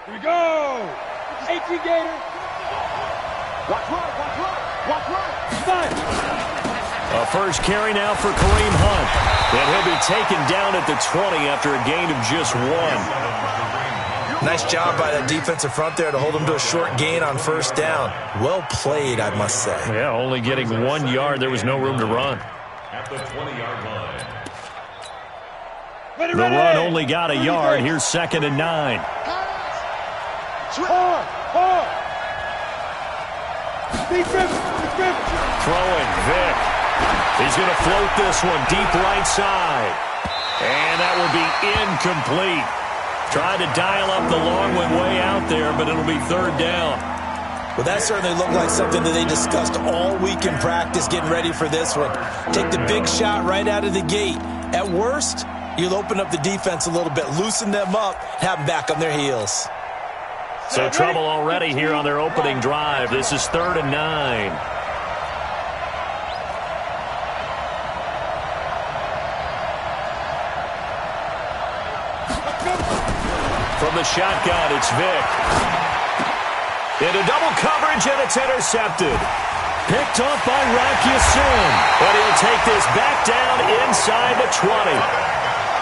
Here we go. 18 Gator. Watch right. A first carry now for Kareem Hunt. And he'll be taken down at the 20 after a gain of just 1. Nice job by that defensive front there to hold him to a short gain on first down. Well played, I must say. Yeah, only getting 1 yard. There was no room to run. At the 20-yard line. The run only got a yard. Here's 2nd and 9. Throwing, Vick. He's going to float this one deep right side. And that will be incomplete. Tried to dial up the long one way out there, but it'll be 3rd down. Well, that certainly looked like something that they discussed all week in practice getting ready for this one. Take the big shot right out of the gate. At worst, you'll open up the defense a little bit, loosen them up, have them back on their heels. So trouble already here on their opening drive. This is 3rd and 9. From the shotgun, it's Vick. Into double coverage, and it's intercepted. Picked off by Rock Ya-Sin. But he'll take this back down inside the 20.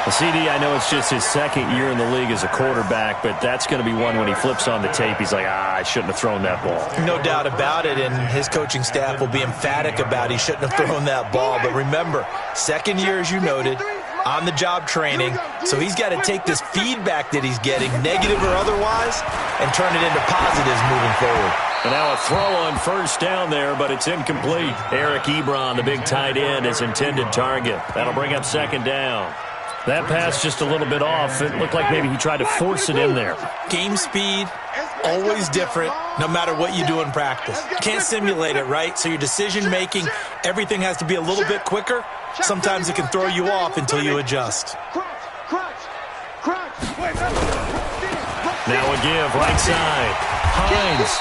Well, CD, I know it's just his 2nd year in the league as a quarterback, but that's going to be one when he flips on the tape. He's like, I shouldn't have thrown that ball. No doubt about it, and his coaching staff will be emphatic about he shouldn't have thrown that ball. But remember, 2nd year, as you noted, on-the-job training, so he's got to take this feedback that he's getting, negative or otherwise, and turn it into positives moving forward. And now a throw on first down there, but it's incomplete. Eric Ebron, the big tight end, his intended target. That'll bring up 2nd down. That pass just a little bit off. It looked like maybe he tried to force it in there. Game speed, always different, no matter what you do in practice. You can't simulate it, right? So your decision-making, everything has to be a little bit quicker. Sometimes it can throw you off until you adjust. Now a give, right side. Hines.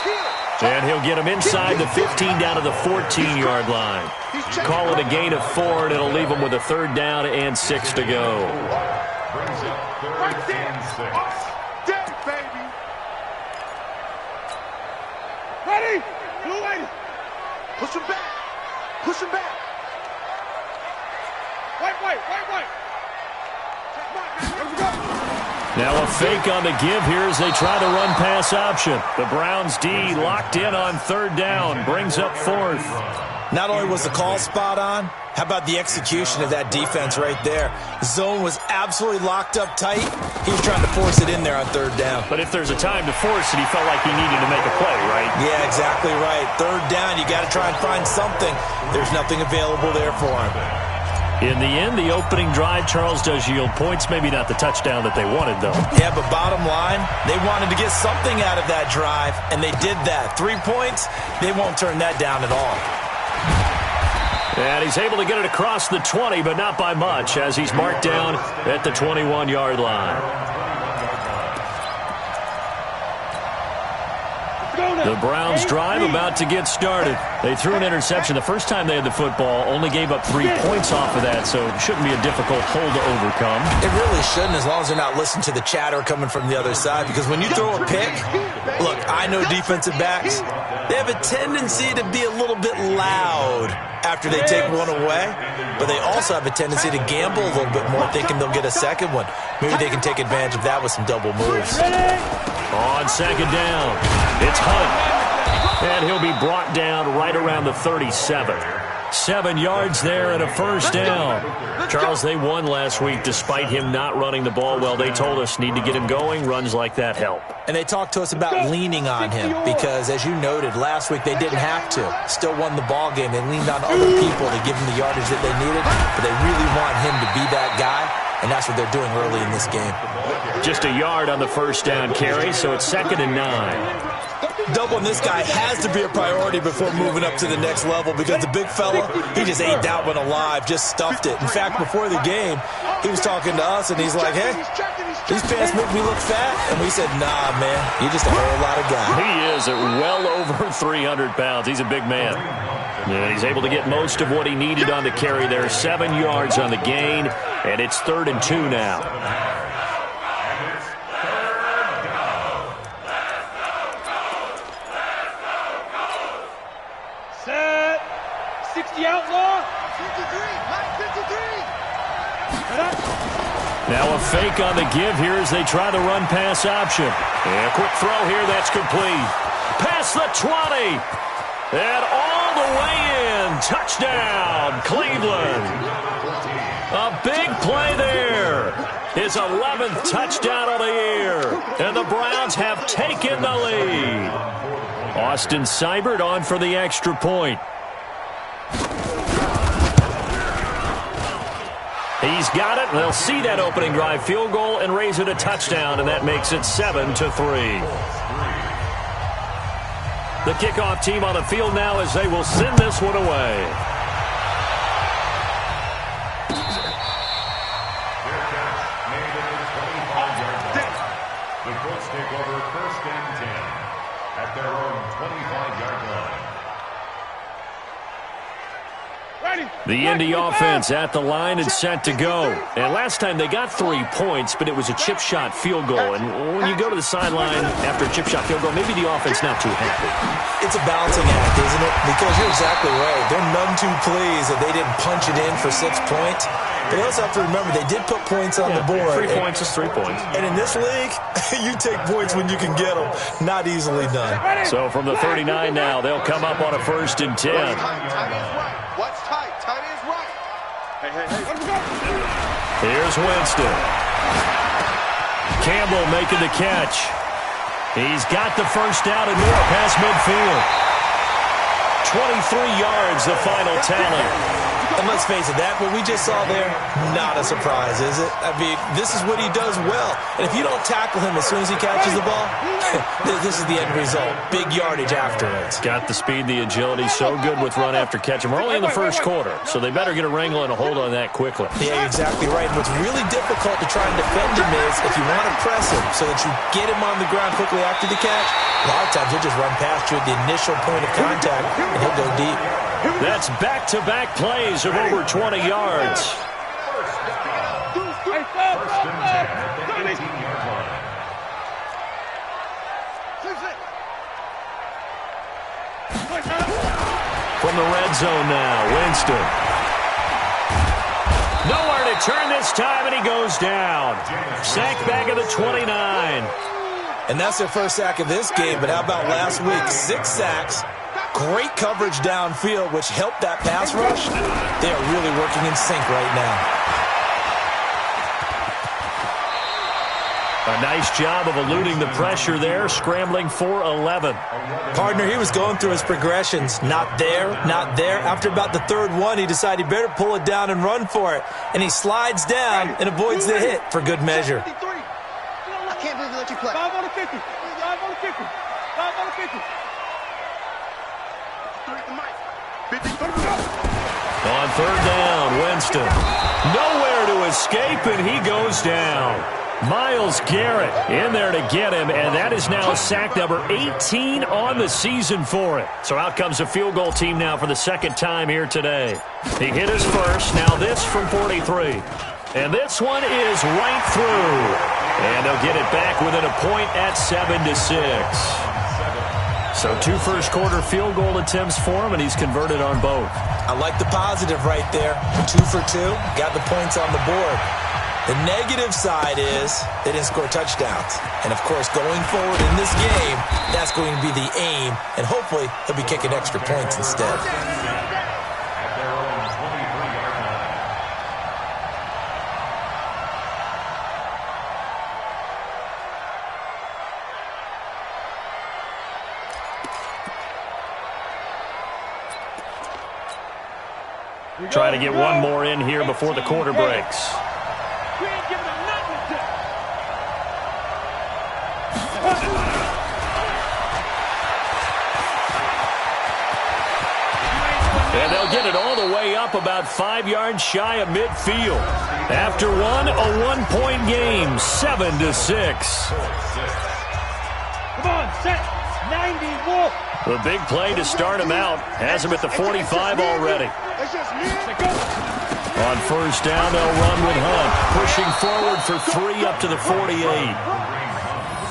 And he'll get him inside the 15 down to the 14-yard line. Call it a gain of 4, and it'll leave him with a 3rd down and 6 to go. Brings up 3rd and 6. Ready? Push him back. Push him back. White. Now a fake on the give here as they try to run pass option. The Browns D locked in on 3rd down. Brings up 4th. Not only was the call spot on, how about the execution of that defense right there? The zone was absolutely locked up tight. He was trying to force it in there on 3rd down. But if there's a time to force it, he felt like he needed to make a play, right? Yeah, exactly right. 3rd down, you got to try and find something. There's nothing available there for him. In the end, the opening drive, Charles, does yield points. Maybe not the touchdown that they wanted, though. Yeah, but bottom line, they wanted to get something out of that drive, and they did that. 3 points, they won't turn that down at all. And he's able to get it across the 20, but not by much, as he's marked down at the 21-yard line. The Browns drive about to get started. They threw an interception the first time they had the football, only gave up 3 points off of that, so it shouldn't be a difficult hole to overcome. It really shouldn't, as long as they're not listening to the chatter coming from the other side, because when you throw a pick, look, I know defensive backs, they have a tendency to be a little bit loud after they take one away, but they also have a tendency to gamble a little bit more, thinking they'll get a second one. Maybe they can take advantage of that with some double moves. On 2nd down, it's Hunt. And he'll be brought down right around the 37. 7 yards there and a first down. Charles, they won last week despite him not running the ball well. They told us need to get him going. Runs like that help. And they talked to us about leaning on him because, as you noted, last week they didn't have to. Still won the ball game. They leaned on other people to give him the yardage that they needed, but they really want him to be that guy, and that's what they're doing early in this game. Just a yard on the first down carry, so it's 2nd and 9. Doubling this guy has to be a priority before moving up to the next level because the big fella, he just ate that one alive, just stuffed it. In fact, before the game, he was talking to us, and he's like, hey, these pants make me look fat. And we said, nah, man, you're just a whole lot of guy. He is at well over 300 pounds. He's a big man. And he's able to get most of what he needed on the carry there. 7 yards on the gain, and it's 3rd and 2 now. Now a fake on the give here as they try the run-pass option. And a quick throw here, that's complete. Past the 20. And all the way in. Touchdown, Cleveland. A big play there. His 11th touchdown of the year. And the Browns have taken the lead. Austin Seibert on for the extra point. He's got it. They'll see that opening drive field goal and raise it a touchdown, and that makes it 7-3. The kickoff team on the field now as they will send this one away. The Colts take over 1st and 10 at their own 25-yard line. The Indy offense at the line and set to go. And last time they got 3 points, but it was a chip shot field goal. And when you go to the sideline after a chip shot field goal, maybe the offense not too happy. It's a balancing act, isn't it? Because you're exactly right. They're none too pleased that they didn't punch it in for 6 points. But you also have to remember they did put points on the board. 3 points is 3 points. And in this league, you take points when you can get them. Not easily done. So from the 39 now, they'll come up on a 1st and 10. Timing is right. What's tight? Timing is right. Hey, let him go. Here's Winston. Campbell making the catch. He's got the first down and more past midfield. 23 yards, the final tally. And let's face it, that what we just saw there, not a surprise, is it? I mean, this is what he does well. And if you don't tackle him as soon as he catches the ball, this is the end result. Big yardage afterwards. Got the speed, the agility, so good with run after catch. And we're only in the first quarter, so they better get a wrangle and a hold on that quickly. Yeah, you're exactly right. And what's really difficult to try and defend him is if you want to press him so that you get him on the ground quickly after the catch, a lot of times he'll just run past you at the initial point of contact, and he'll go deep. That's back-to-back plays of over 20 yards. First and 10 at the 18-yard line. From the red zone now, Winston. Nowhere to turn this time, and he goes down. Sacked back at the 29. And that's their first sack of this game, but how about last week? 6 sacks. Great coverage downfield, which helped that pass rush. They are really working in sync right now. A nice job of eluding the pressure there, scrambling for 11. Partner, he was going through his progressions. Not there, not there. After about the 3rd one, he decided he better pull it down and run for it. And he slides down and avoids the hit for good measure. I can't believe they let you play. 5 on the 50. 5 on the 50. 5 on the 50. On 3rd down, Winston. Nowhere to escape, and he goes down. Myles Garrett in there to get him, and that is now sack number 18 on the season for it. So out comes a field goal team now for the 2nd time here today. He hit his first, now this from 43. And this one is right through. And they'll get it back within a point at 7-6. So 2 first-quarter field goal attempts for him, and he's converted on both. I like the positive right there. 2 for 2, got the points on the board. The negative side is they didn't score touchdowns. And, of course, going forward in this game, that's going to be the aim, and hopefully he'll be kicking extra points instead. At their own 23-yard line. Trying to get one more in here before the quarter breaks. And they'll get it all the way up about 5 yards shy of midfield. After one, a 1-point game, 7-6. Come on, set. 90 wolf. The big play to start him out. Has him at the 45 already. On 1st down, they'll run with Hunt. Pushing forward for 3 up to the 48.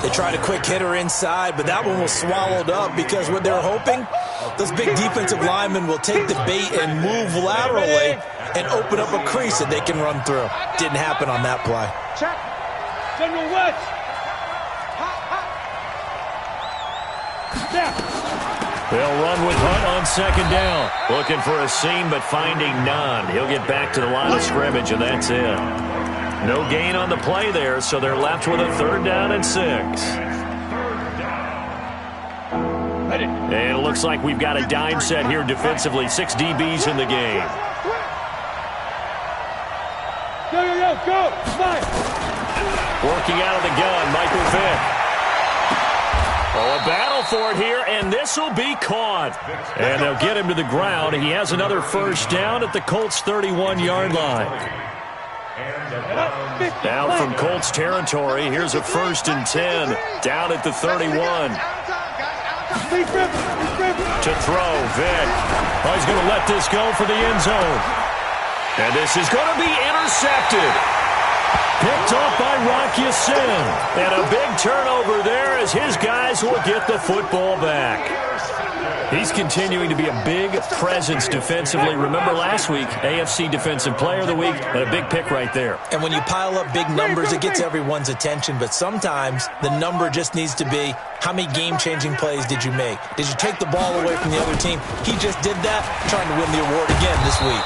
They tried a quick hitter inside, but that one was swallowed up because what they're hoping, those big defensive linemen will take the bait and move laterally. and open up a crease that they can run through. Didn't happen on that play. Check. General West. They'll run with Hunt on second down. Looking for a seam, but finding none. He'll get back to the line of scrimmage, and that's it. No gain on the play there, so they're left with a 3rd down and 6. And it looks like we've got a dime set here defensively. 6 DBs in the game. Go. Slide. Working out of the gun, Michael Vick. Oh, a battle for it here, and this will be caught. And they'll get him to the ground. He has another 1st down at the Colts' 31-yard line. Now from Colts territory, here's a 1st and 10 down at the 31. To throw, Vick. Oh, he's going to let this go for the end zone. And this is going to be intercepted. Picked off by Rocky Sin. And a big turnover there as his guys will get the football back. He's continuing to be a big presence defensively. Remember last week, AFC Defensive Player of the Week, and a big pick right there. And when you pile up big numbers, it gets everyone's attention. But sometimes the number just needs to be, how many game-changing plays did you make? Did you take the ball away from the other team? He just did that, trying to win the award again this week.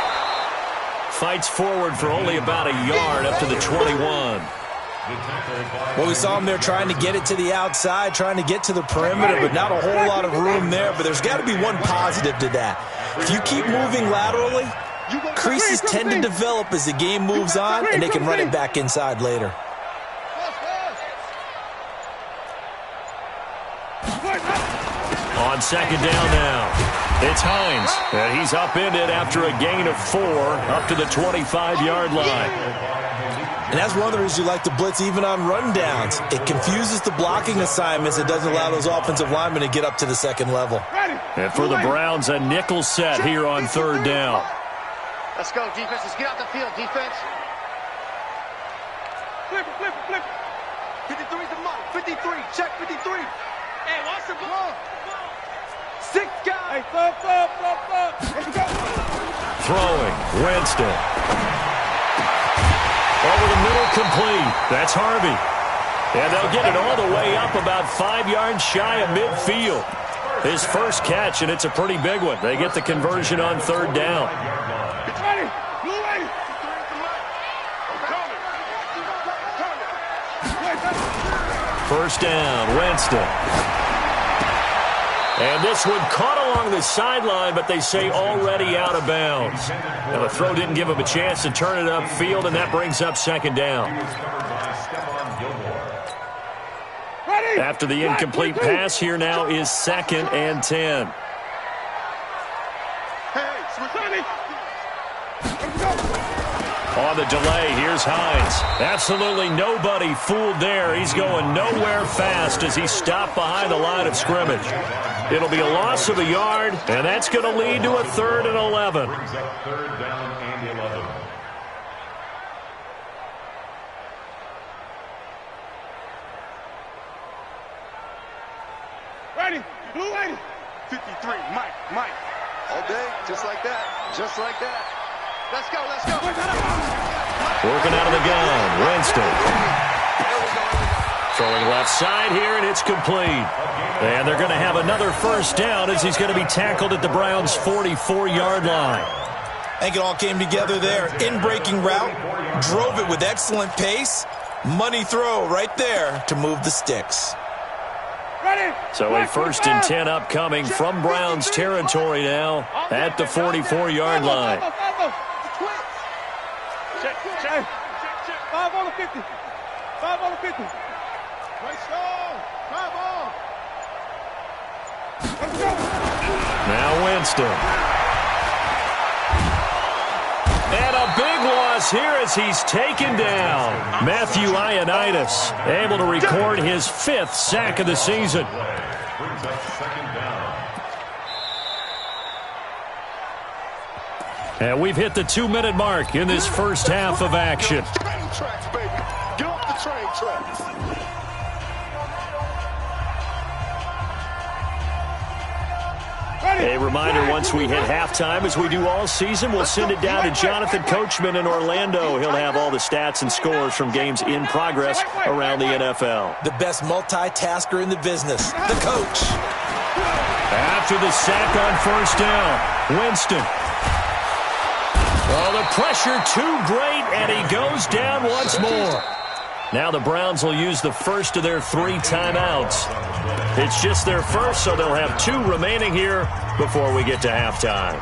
Fights forward for only about a yard up to the 21. Well, we saw him there trying to get it to the outside, trying to get to the perimeter, but not a whole lot of room there. But there's got to be one positive to that. If you keep moving laterally, creases tend to develop as the game moves on, and they can run it back inside later. On second down now. It's Hines, and he's upended after a gain of 4 up to the 25-yard line. And that's one of the reasons you like to blitz even on rundowns. It confuses the blocking assignments. It doesn't allow those offensive linemen to get up to the second level. And for the Browns, a nickel set here on 3rd down. Let's go, defense. Let's get out the field, defense. Flip. 53's the mark. 53. Check 53. Hey, watch the ball. 6 guys. Hey, Let's go. Throwing, Winston. Over the middle, complete. That's Harvey. And they'll get it all the way up about 5 yards shy of midfield. His first catch, and it's a pretty big one. They get the conversion on 3rd down. First down, Winston. And this one caught along the sideline, but they say already out of bounds. And the throw didn't give him a chance to turn it upfield, and that brings up 2nd down. After the incomplete pass, here now is 2nd and 10. On the delay, here's Hines. Absolutely nobody fooled there. He's going nowhere fast as he's stopped behind the line of scrimmage. It'll be a loss of a yard, and that's going to lead to a 3rd and 11. Brings up 3rd down and 11. Ready, blue lady. 53, Mike. All day, just like that. Let's go. Working out of the gun, Winston. Throwing left side here, and it's complete. And they're going to have another 1st down as he's going to be tackled at the Browns' 44-yard line. I think it all came together there. In-breaking route, drove it with excellent pace. Money throw right there to move the sticks. So a 1st and 10 upcoming from Browns territory now at the 44-yard line. Check. 5 on the 50. 5 on the 50. Let's go. 5 on. Let's go. Now Winston. And a big loss here as he's taken down. Matthew Ioannidis able to record his 5th sack of the season. Brings up 2nd down. And we've hit the 2-minute mark in this first half of action. Train tracks, baby. Get off the train tracks. A reminder, once we hit halftime, as we do all season, we'll send it down to Jonathan Coachman in Orlando. He'll have all the stats and scores from games in progress around the NFL. The best multitasker in the business, the coach. After the sack on first down, Winston. Oh, the pressure too great, and he goes down once more. Now the Browns will use the first of their 3 timeouts. It's just their first, so they'll have 2 remaining here before we get to halftime.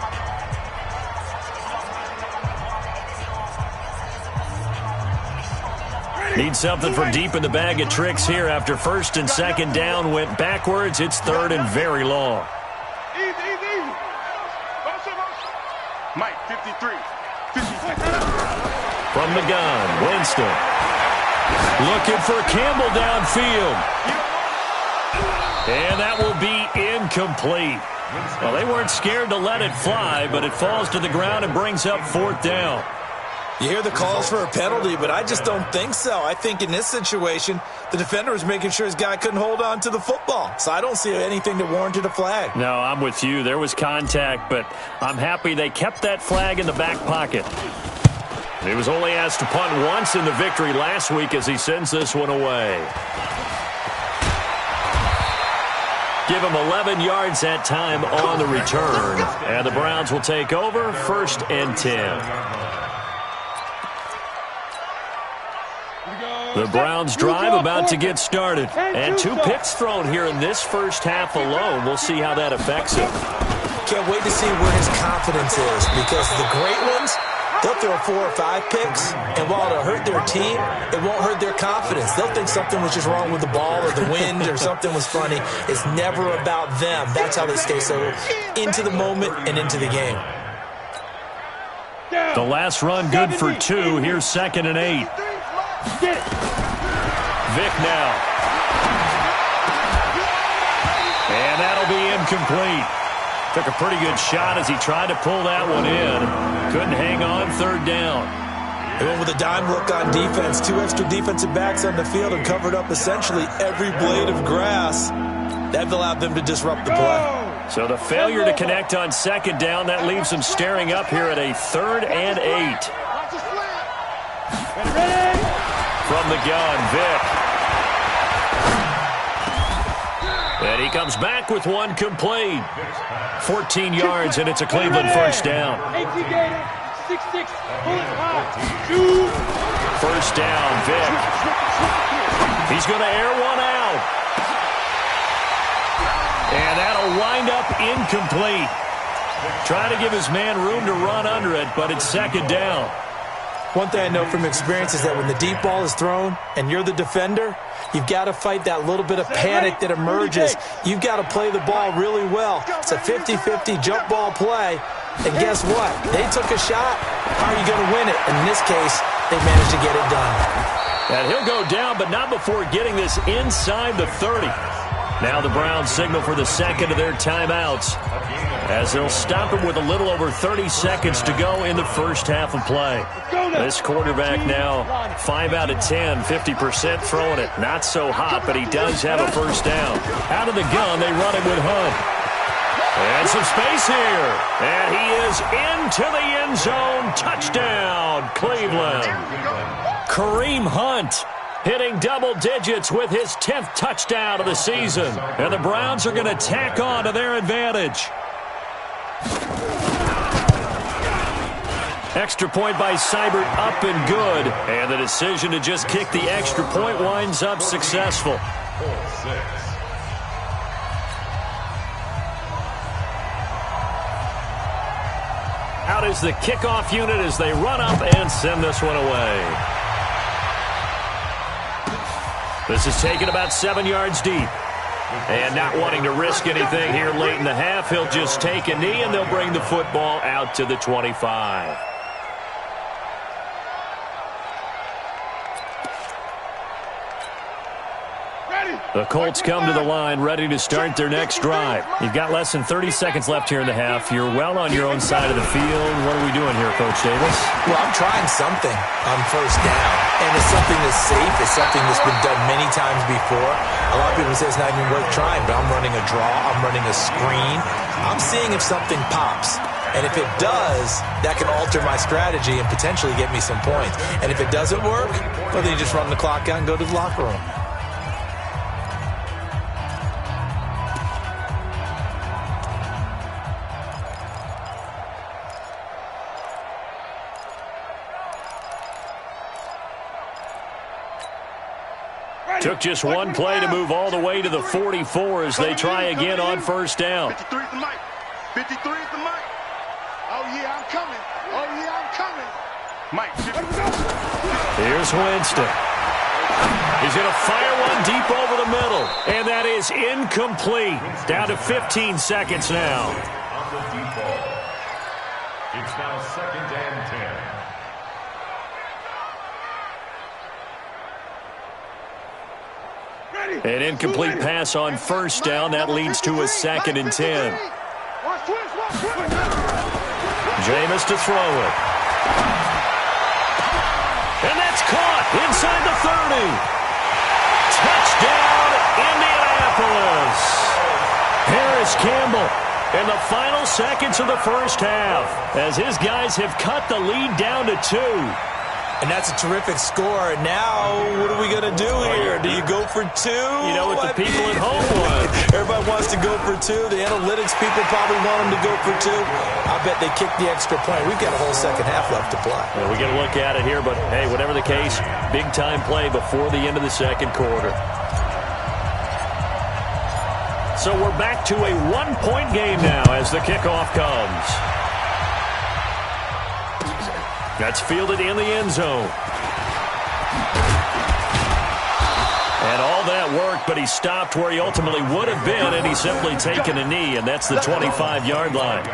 Need something from deep in the bag of tricks here after first and second down went backwards. It's third and very long. Easy. Mike, 53. From the gun, Winston. Looking for Campbell downfield. And that will be incomplete. Well, they weren't scared to let it fly, but it falls to the ground and brings up 4th down. You hear the calls for a penalty, but I just don't think so. I think in this situation, the defender was making sure his guy couldn't hold on to the football. So I don't see anything that warranted a flag. No, I'm with you. There was contact, but I'm happy they kept that flag in the back pocket. He was only asked to punt once in the victory last week as he sends this one away. Give him 11 yards that time on the return. And the Browns will take over, 1st and 10. The Browns drive about to get started. And 2 picks thrown here in this first half alone. We'll see how that affects him. Can't wait to see where his confidence is, because the great ones, they'll throw 4 or 5 picks, and while it'll hurt their team, it won't hurt their confidence. They'll think something was just wrong with the ball or the wind or something was funny. It's never about them. That's how they stay so into the moment and into the game. The last run good for 2. Here's 2nd and 8. Vick now. And that'll be incomplete. Took a pretty good shot as he tried to pull that one in. Couldn't hang on, 3rd down. They went with a dime look on defense. 2 extra defensive backs on the field and covered up essentially every blade of grass. That allowed them to disrupt the play. So the failure to connect on 2nd down, that leaves them staring up here at a 3rd and 8. From the gun, Vick. And he comes back with one complete. 14 yards, and it's a Cleveland first down. 6-6. First down, Vick. He's going to air one out. And that'll wind up incomplete. Trying to give his man room to run under it, but it's 2nd down. One thing I know from experience is that when the deep ball is thrown and you're the defender, you've got to fight that little bit of panic that emerges. You've got to play the ball really well. It's a 50-50 jump ball play. And guess what? They took a shot. How are you going to win it? In this case, they managed to get it done. And he'll go down, but not before getting this inside the 30. Now the Browns signal for the 2nd of their timeouts, as they'll stop it with a little over 30 seconds to go in the first half of play. This quarterback now 5 out of 10, 50% throwing it. Not so hot, but he does have a first down. Out of the gun, they run it with Hunt. And some space here. And he is into the end zone. Touchdown, Cleveland. Kareem Hunt hitting double digits with his 10th touchdown of the season. And the Browns are going to tack on to their advantage. Extra point by Seibert up and good. And the decision to just kick the extra point winds up successful. Out is the kickoff unit as they run up and send this one away. This is taken about 7 yards deep. And not wanting to risk anything here late in the half, he'll just take a knee and they'll bring the football out to the 25. The Colts come to the line ready to start their next drive. You've got less than 30 seconds left here in the half. You're well on your own side of the field. What are we doing here, Coach Davis? Well, I'm trying something on first down. and it's something that's safe. It's something that's been done many times before. A lot of people say it's not even worth trying, but I'm running a draw. I'm running a screen. I'm seeing if something pops. And if it does, that can alter my strategy and potentially get me some points. And if it doesn't work, well, then you just run the clock out and go to the locker room. Took just one play to move all the way to the 44 as they try again on first down. 53 is the mic. 53 is the mic. Oh, yeah, I'm coming. Oh, yeah, I'm coming. Mike. Here's Winston. He's going to fire one deep over the middle. And that is incomplete. Down to 15 seconds now. On the deep ball. It's now 2nd and 10. An incomplete pass on first down. That leads to a 2nd and 10. Jameis to throw it. And that's caught inside the 30. Touchdown, Indianapolis. Harris Campbell in the final seconds of the first half as his guys have cut the lead down to 2. And that's a terrific score. Now, what are we going to do here? Do you go for 2? You know what the people at home want. Everybody wants to go for 2. The analytics people probably want them to go for 2. I bet they kick the extra point. We've got a whole second half left to play. Well, we got to look at it here, but, hey, whatever the case, big-time play before the end of the second quarter. So we're back to a one-point game now as the kickoff comes. That's fielded in the end zone. And all that worked, but he stopped where he ultimately would have been, and he's simply taken a knee, and that's the 25-yard line.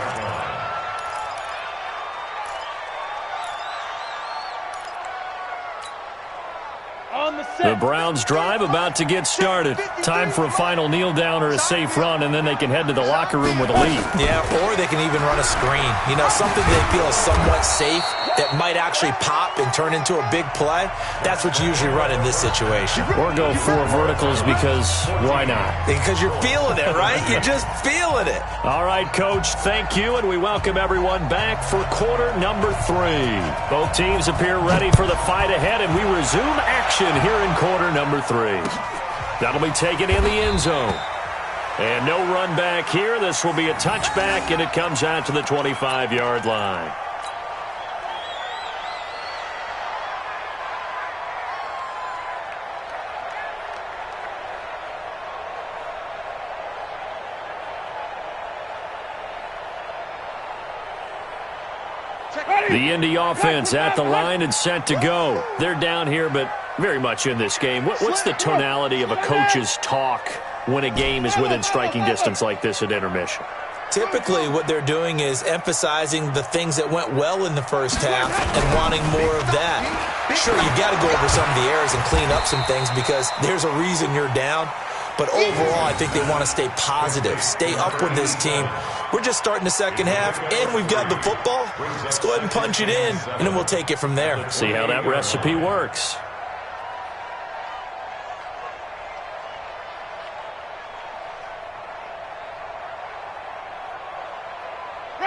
The Browns drive about to get started. Time for a final kneel down or a safe run, and then they can head to the locker room with a lead. Yeah, or they can even run a screen. You know, something they feel is somewhat safe that might actually pop and turn into a big play. That's what you usually run in this situation. Or go 4 verticals because why not? Because you're feeling it, right? You're just feeling it. All right, Coach, thank you, and we welcome everyone back for quarter number 3. Both teams appear ready for the fight ahead, and we resume action here in quarter number 3. That'll be taken in the end zone. And no run back here. This will be a touchback, and it comes out to the 25-yard line. The Indy offense at the line and set to go. They're down here, but very much in this game. What's the tonality of a coach's talk when a game is within striking distance like this at intermission? Typically, what they're doing is emphasizing the things that went well in the first half and wanting more of that. Sure, you've got to go over some of the errors and clean up some things because there's a reason you're down. But overall, I think they want to stay positive, stay up with this team. We're just starting the second half, and we've got the football. Let's go ahead and punch it in, and then we'll take it from there. See how that recipe works.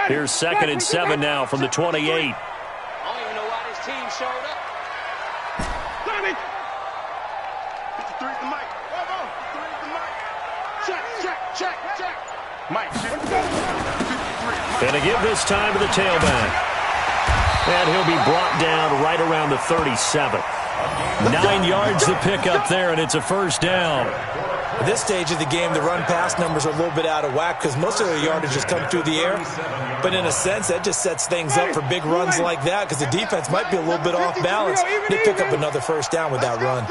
Here's 2nd and 7 now from the 28. I don't even know why this team showed up. 53 is the mic. 53 is the mic. Check. Mike. And to give this time to the tailback. And he'll be brought down right around the 37. 9 yards to pick up there, and it's a first down. At this stage of the game, the run-pass numbers are a little bit out of whack because most of their yardage has come through the air. But in a sense, that just sets things up for big runs like that because the defense might be a little bit off balance. They pick up another first down with that run.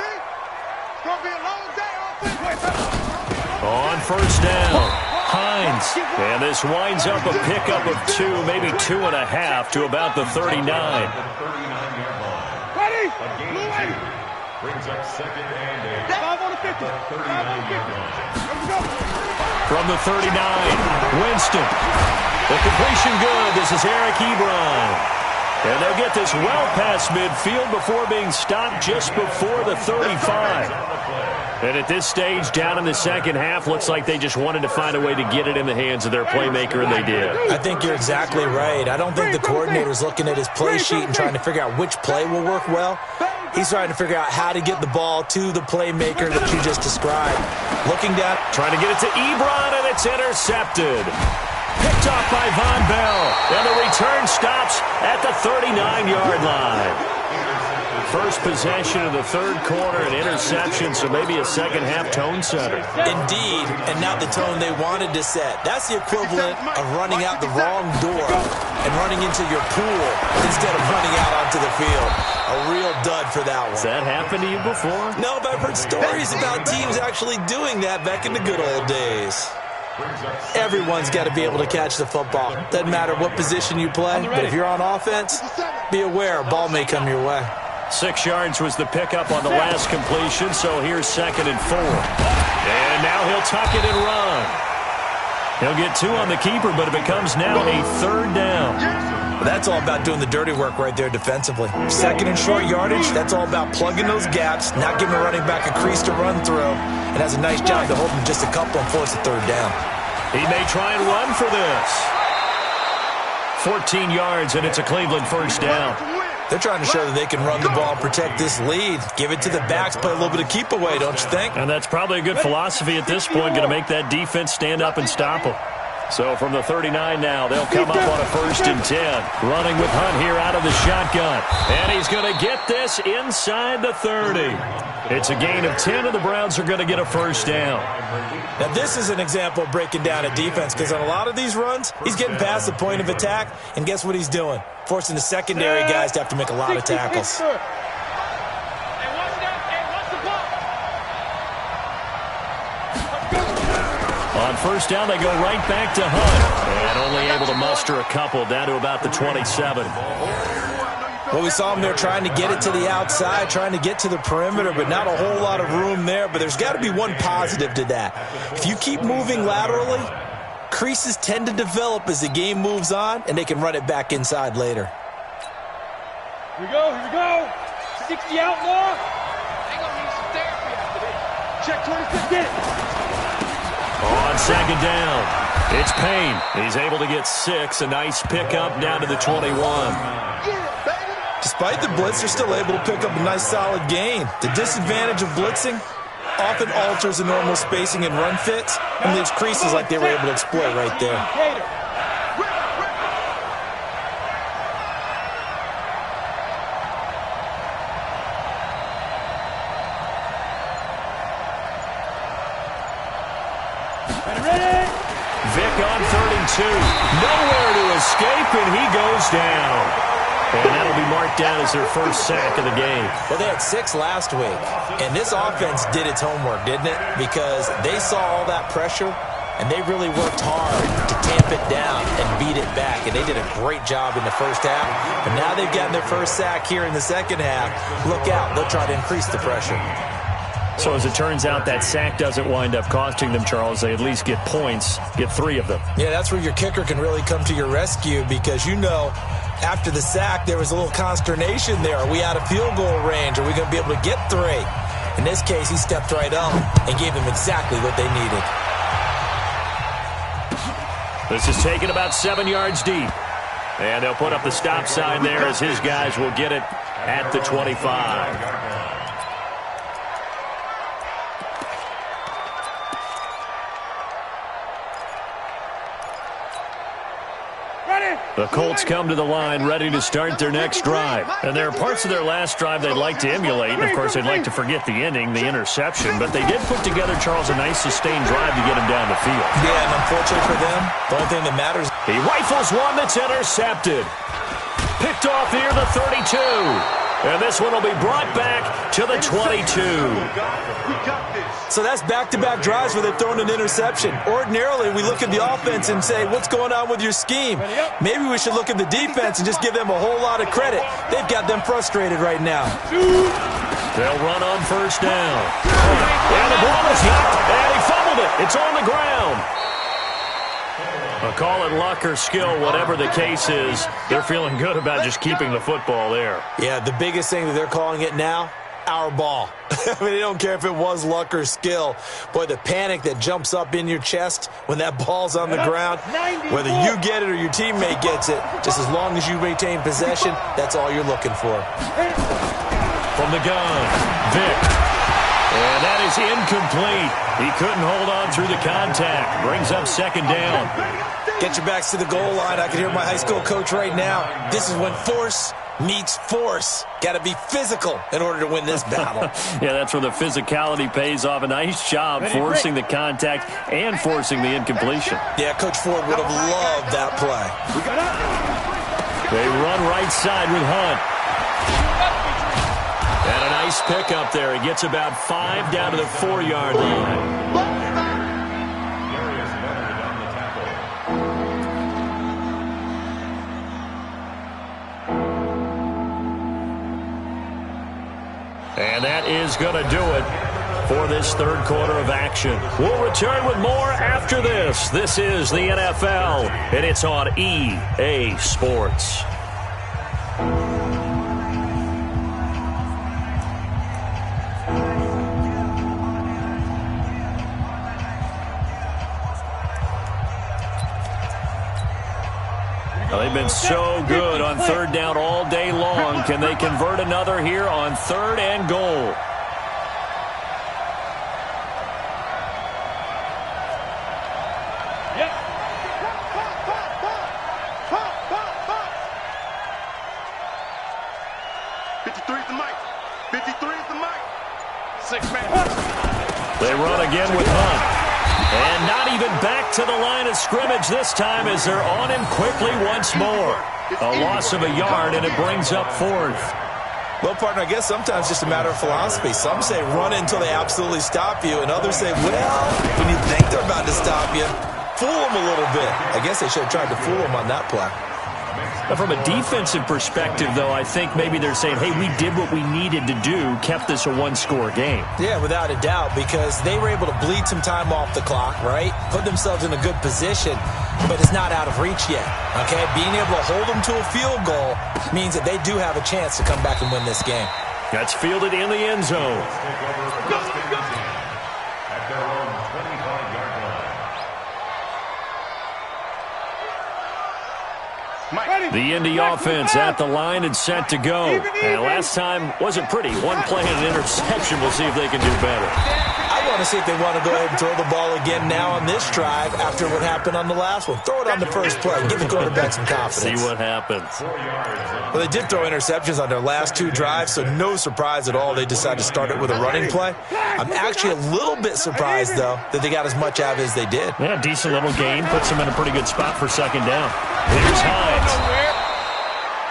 On first down, Hines. And this winds up a pickup of 2, maybe 2.5 to about the 39. Brings up 2nd and 8. 5 on the 50. 39-yard line. From the 39, Winston. The completion good. This is Eric Ebron. And they'll get this well past midfield before being stopped just before the 35. And at this stage, down in the second half, looks like they just wanted to find a way to get it in the hands of their playmaker, and they did. I think you're exactly right. I don't think the coordinator's looking at his play sheet and trying to figure out which play will work well. He's trying to figure out how to get the ball to the playmaker that you just described. Looking down. Trying to get it to Ebron, and it's intercepted. Picked off by Von Bell. And the return stops at the 39-yard line. First possession of the third quarter, an interception, so maybe a second-half tone setter. Indeed, and not the tone they wanted to set. That's the equivalent of running out the wrong door and running into your pool instead of running out onto the field. A real dud for that one. Has that happened to you before? No, but I've heard stories about teams actually doing that back in the good old days. Everyone's got to be able to catch the football. Doesn't matter what position you play, but if you're on offense, be aware a ball may come your way. 6 yards was the pickup on the last completion, so here's 2nd and 4. And now he'll tuck it and run. He'll get 2 on the keeper, but it becomes now a 3rd down. Well, that's all about doing the dirty work right there defensively. 2nd and short yardage, that's all about plugging those gaps, not giving a running back a crease to run through, and has a nice job to hold him just a couple and force a 3rd down. He may try and run for this. 14 yards, and it's a Cleveland 1st down. They're trying to show that they can run the ball, protect this lead. Give it to the backs, play a little bit of keep away, don't you think? And that's probably a good philosophy at this point, going to make that defense stand up and stop them. So from the 39 now, they'll come up on a 1st and 10. Running with Hunt here out of the shotgun. And he's going to get this inside the 30. It's a gain of 10, and the Browns are going to get a 1st down. Now, this is an example of breaking down a defense, because on a lot of these runs, he's getting past the point of attack, and guess what he's doing? Forcing the secondary guys to have to make a lot of tackles. On 1st down, they go right back to Hunt. And only able to muster a couple down to about the 27. Well, we saw him there trying to get it to the outside, trying to get to the perimeter, but not a whole lot of room there. But there's got to be one positive to that. If you keep moving laterally, creases tend to develop as the game moves on, and they can run it back inside later. Here we go. 60 outlaw. They're going to need some therapy after this. Check 26, get it. On 2nd down, it's Payne. He's able to get 6. A nice pickup down to the 21. Despite the blitz, they're still able to pick up a nice solid gain. The disadvantage of blitzing often alters the normal spacing and run fits and leaves creases like they were able to exploit right there. Vick on 32. Nowhere to escape, and he goes down. And that'll be marked down as their 1st sack of the game. Well, they had 6 last week, and this offense did its homework, didn't it? Because they saw all that pressure, and they really worked hard to tamp it down and beat it back, and they did a great job in the 1st half. But now they've gotten their 1st sack here in the 2nd half. Look out. They'll try to increase the pressure. So as it turns out, that sack doesn't wind up costing them, Charles. They at least get points, get 3 of them. Yeah, that's where your kicker can really come to your rescue, because you know after the sack there was a little consternation there. Are we out of field goal range? Are we going to be able to get 3? In this case, he stepped right up and gave them exactly what they needed. This is taken about 7 yards deep. And they'll put up the stop sign there as his guys will get it at the 25. The Colts come to the line ready to start their next drive. And there are parts of their last drive they'd like to emulate. And, of course, they'd like to forget the ending, the interception. But they did put together, Charles, a nice sustained drive to get him down the field. Yeah, and unfortunately for them, the only thing that matters. He rifles one that's intercepted. Picked off near the 32. And this one will be brought back to the 22. So that's back-to-back drives where they've thrown an interception. Ordinarily, we look at the offense and say, what's going on with your scheme? Maybe we should look at the defense and just give them a whole lot of credit. They've got them frustrated right now. They'll run on 1st down. And the ball is knocked, and he fumbled it. It's on the ground. Well, call it luck or skill, whatever the case is, they're feeling good about just keeping the football there. Yeah, the biggest thing that they're calling it now, our ball. I mean, they don't care if it was luck or skill. Boy, the panic that jumps up in your chest when that ball's on the ground, whether you get it or your teammate gets it, just as long as you maintain possession, that's all you're looking for. From the gun, Vic. And that is incomplete. He couldn't hold on through the contact. Brings up second down. Get your backs to the goal line. I can hear my high school coach right now. This is when force meets force. Got to be physical in order to win this battle. Yeah, that's where the physicality pays off. A nice job forcing the contact and forcing the incompletion. Yeah, Coach Ford would have loved that play. They run right side with Hunt. And a nice pickup there. He gets about 5 down to the 4-yard line. And that is going to do it for this third quarter of action. We'll return with more after this. This is the NFL, and it's on EA Sports. They've been so good on third down all day long. Can they convert another here on third and goal? Yep. 53 is the mic. 53 is the mic. 6-man. They run again with Hunt. And not even back to the line of scrimmage this time as they're on him quickly once more. A loss of a yard, and it brings up fourth. Well, partner, I guess sometimes it's just a matter of philosophy. Some say run until they absolutely stop you, and others say, well, when you think they're about to stop you, fool them a little bit. I guess they should have tried to fool them on that play. From a defensive perspective, though, I think maybe they're saying, hey, we did what we needed to do, kept this a one-score game. Yeah, without a doubt, because they were able to bleed some time off the clock, right? Put themselves in a good position, but it's not out of reach yet, okay? Being able to hold them to a field goal means that they do have a chance to come back and win this game. That's fielded in the end zone. At their own 25-yard line. The Indy offense at the line and set to go. And last time wasn't pretty. One play and an interception. We'll see if they can do better. I want to see if they want to go ahead and throw the ball again now on this drive after what happened on the last one. Throw it on the first play. Give the quarterback some confidence. See what happens. Well, they did throw interceptions on their last 2 drives, so no surprise at all they decided to start it with a running play. I'm actually a little bit surprised, though, that they got as much out of it as they did. Yeah, decent little gain. Puts them in a pretty good spot for second down. Here's Hines.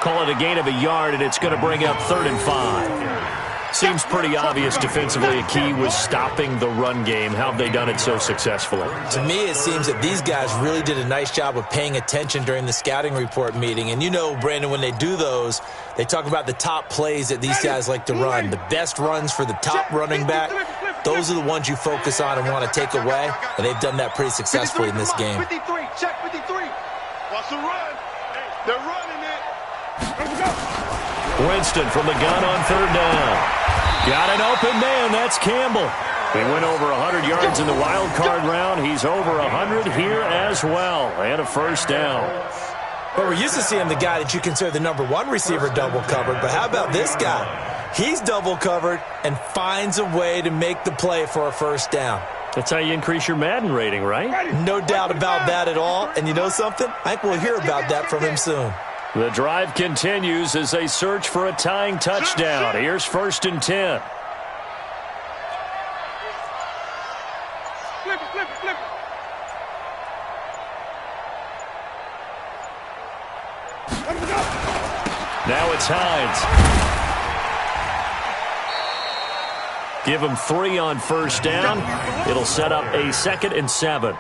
Call it a gain of a yard, and it's going to bring up 3rd and 5. Seems pretty obvious defensively a key was stopping the run game. How have they done it so successfully? To me, it seems that these guys really did a nice job of paying attention during the scouting report meeting. And you know, Brandon, when they do those, they talk about the top plays that these guys like to run. The best runs for the top running back, those are the ones you focus on and want to take away. And they've done that pretty successfully in this game. 53, check 53. Watch the run. They're running it. Let's go. Winston from the gun on 3rd down. Got an open man. That's Campbell. He went over 100 yards in the wild card round. He's over 100 here as well. And a first down. Well, we're used to seeing the guy that you consider the #1 receiver double covered. But how about this guy? He's double covered and finds a way to make the play for a first down. That's how you increase your Madden rating, right? No doubt about that at all. And you know something? I think we'll hear about that from him soon. The drive continues as they search for a tying touchdown. Here's 1st and 10. Flip it. Now it's Hines. Give him 3 on first down. It'll set up a 2nd and 7.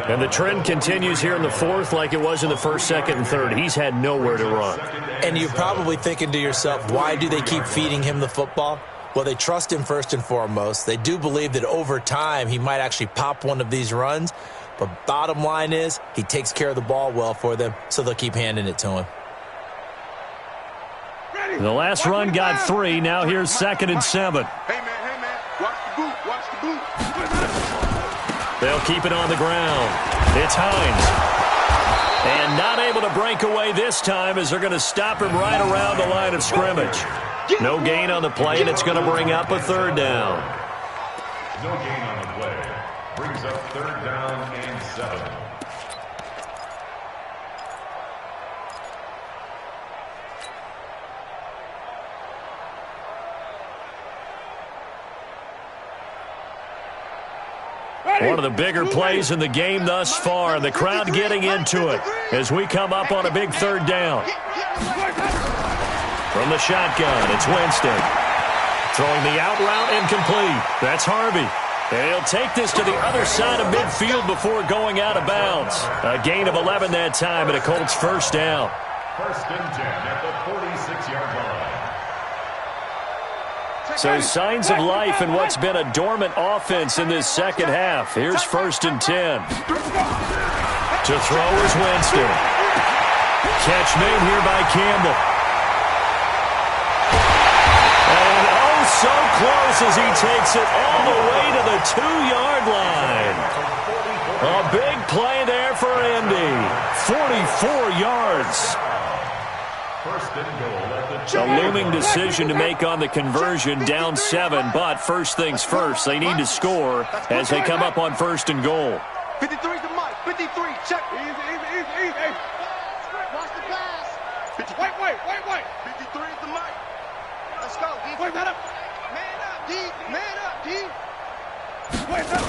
And the trend continues here in the 4th like it was in the 1st, 2nd, and 3rd. He's had nowhere to run. And you're probably thinking to yourself, why do they keep feeding him the football? Well, they trust him first and foremost. They do believe that over time he might actually pop one of these runs. But bottom line is he takes care of the ball well for them, so they'll keep handing it to him. The last run got 3. Now here's 2nd and 7. Hey, man. Watch the boot. Watch the boot. They'll keep it on the ground. It's Hines. And not able to break away this time as they're going to stop him right around the line of scrimmage. No gain on the play, and it's going to bring up a 3rd down. No gain on the play. Brings up 3rd down and 7. One of the bigger plays in the game thus far. The crowd getting into it as we come up on a big 3rd down. From the shotgun, it's Winston. Throwing the out route incomplete. That's Harvey. And he'll take this to the other side of midfield before going out of bounds. A gain of 11 that time, and a Colts 1st down. 1st and 10 at the 46-yard line. So signs of life in what's been a dormant offense in this 2nd half. Here's 1st and 10. To throw is Winston. Catch made here by Campbell. And oh, so close as he takes it all the way to the 2-yard line. A big play there for Indy. 44 yards. 1st and goal at the A looming decision to make on the conversion, down 7, but first things first, they need to score as they come up on 1st and goal. 53's the mic. 53. Check. Easy. Watch the pass. Wait. 53's the mic. Let's go. Wait, man up. Man up, D. Wait up.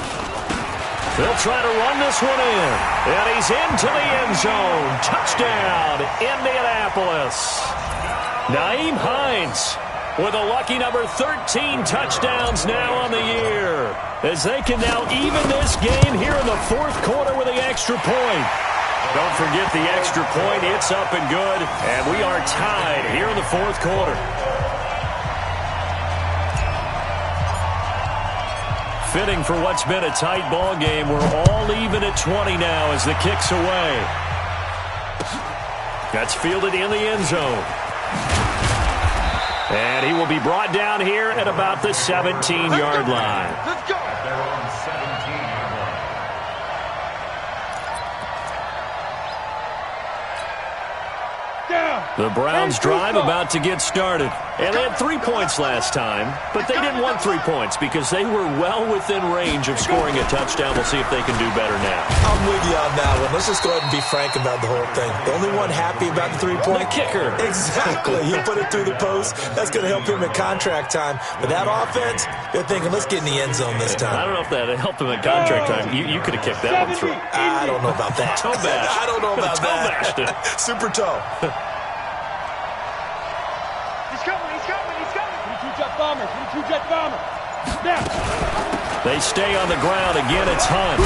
They'll try to run this one in, and he's into the end zone. Touchdown, Indianapolis. Nyheim Hines with a lucky number 13 touchdowns now on the year, as they can now even this game here in the 4th quarter with the extra point. Don't forget the extra point. It's up and good, and we are tied here in the 4th quarter. Fitting for what's been a tight ball game. We're all even at 20 now as the kick's away. That's fielded in the end zone. And he will be brought down here at about the 17-yard line. Let's go. at their own 17-yard line. The Browns drive about to get started. And they had 3 points last time, but they didn't want 3 points because they were well within range of scoring a touchdown. We'll see if they can do better now. I'm with you on that one. Let's just go ahead and be frank about the whole thing. The only one happy about the 3-point? The kicker. Exactly. He put it through the post. That's going to help him at contract time. But that offense, they're thinking, let's get in the end zone this time. I don't know if that helped him at contract time. You could have kicked that one through. I don't know about that. Toe bash. I don't know about Toe that. bashed it. Super toe. He's coming. 22-jet bomber. Now. They stay on the ground. Again, it's Hunt.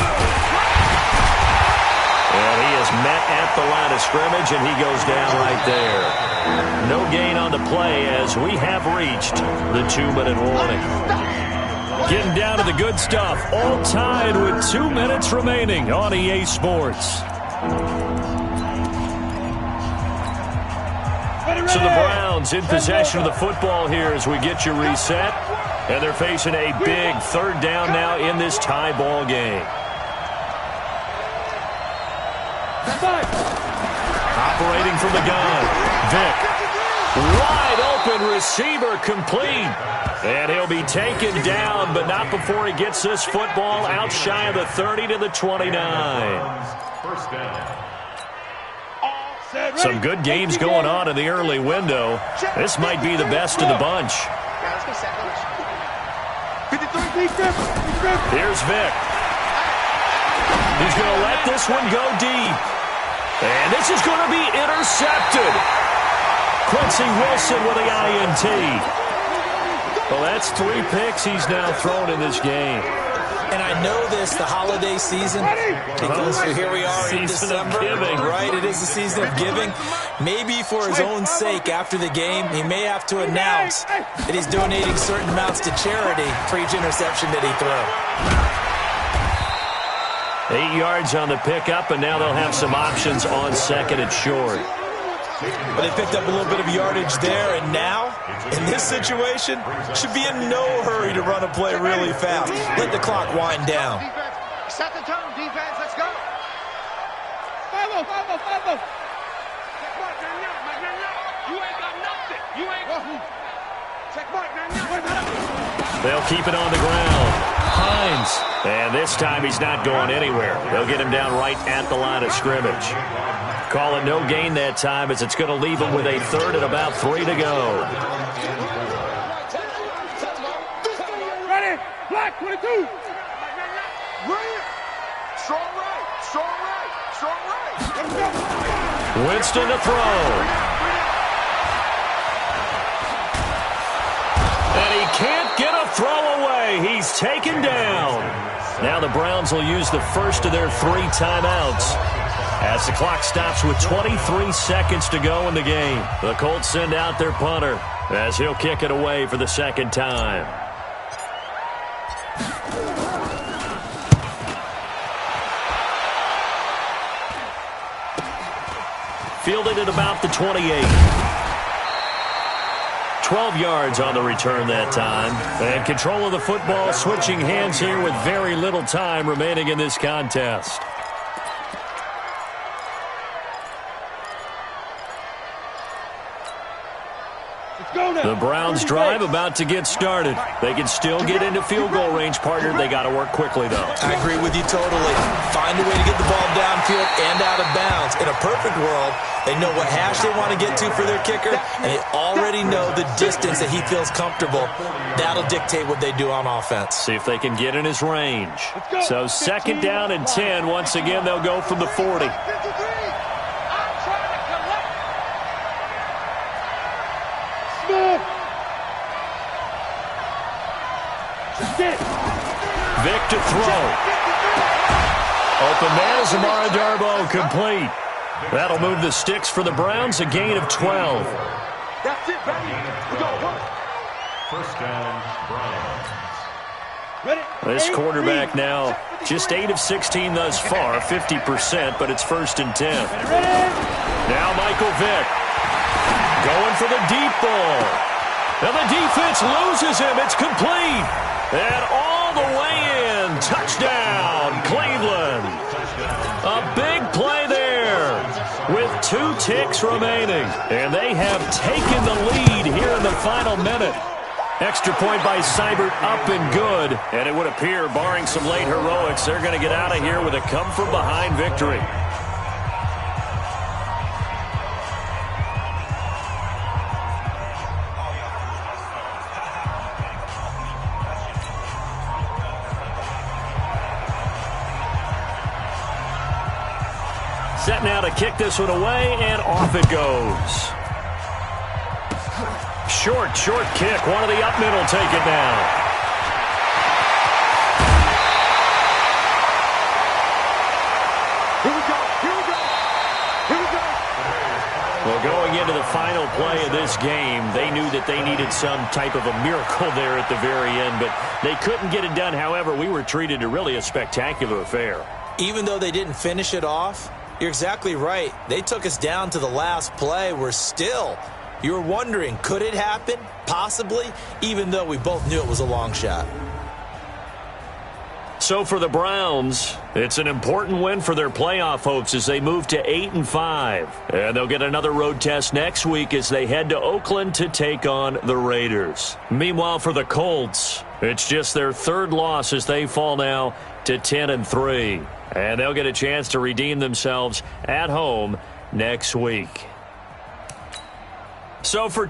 And he is met at the line of scrimmage, and he goes down right there. No gain on the play as we have reached the 2-minute warning. Getting down to the good stuff. All tied with 2 minutes remaining on EA Sports. So the Browns in possession of the football here as we get you reset. And they're facing a big 3rd down now in this tie ball game. Operating from the gun, Vick. Wide open receiver complete. And he'll be taken down, but not before he gets this football out shy of the 30 to the 29. 1st down. Some good games going on in the early window. This might be the best of the bunch. Here's Vick. He's going to let this one go deep. And this is going to be intercepted. Quincy Wilson with the INT. Well, that's 3 picks he's now thrown in this game. And I know this, the holiday season, because here we are in December, right? It is the season of giving. Maybe for his own sake, after the game, he may have to announce that he's donating certain amounts to charity for each interception that he threw. 8 yards on the pickup, and now they'll have some options on second and short. But they picked up a little bit of yardage there, and now, in this situation, should be in no hurry to run a play really fast. Let the clock wind down. Set the tone, defense. Let's go. Follow. You ain't got nothing. You ain't got check mark. They'll keep it on the ground. Hines. And this time he's not going anywhere. They'll get him down right at the line of scrimmage. Call it no gain that time as it's going to leave him with a third and about 3 to go. Ready? Black 22. Strong right. Winston to throw. And he can't get a throw away. He's taken down. Now the Browns will use the first of their 3 timeouts as the clock stops with 23 seconds to go in the game. The Colts send out their punter as he'll kick it away for the second time. Fielded at about the 28. 12 yards on the return that time. And control of the football switching hands here with very little time remaining in this contest. The Browns drive about to get started. They can still get into field goal range, partner. They got to work quickly, though. I agree with you totally. Find a way to get the ball downfield and out of bounds. In a perfect world, they know what hash they want to get to for their kicker, and they already know the distance that he feels comfortable. That'll dictate what they do on offense. See if they can get in his range. So second down and 10. Once again, they'll go from the 40. Vic to throw. Open man is Amara Darboh, complete. That'll move the sticks for the Browns, a gain of 12. That's it, baby. We go work. First down, Browns. This quarterback now just 8 of 16 thus far, 50%, but it's 1st and 10. Now Michael Vick going for the deep ball. Now the defense loses him. It's complete. And all the way in. Touchdown, Cleveland. A big play there with 2 ticks remaining. And they have taken the lead here in the final minute. Extra point by Seibert, up and good. And it would appear, barring some late heroics, they're going to get out of here with a come-from-behind victory. Set now to kick this one away, and off it goes. Short kick. One of the up middle take it down. Here we go. Well, going into the final play of this game, they knew that they needed some type of a miracle there at the very end, but they couldn't get it done. However, we were treated to really a spectacular affair. Even though they didn't finish it off, you're exactly right. They took us down to the last play. We're still, you were wondering, could it happen? Possibly, even though we both knew it was a long shot. So for the Browns, it's an important win for their playoff hopes as they move to 8-5. And they'll get another road test next week as they head to Oakland to take on the Raiders. Meanwhile, for the Colts, it's just their 3rd loss as they fall now to 10-3. And they'll get a chance to redeem themselves at home next week. So for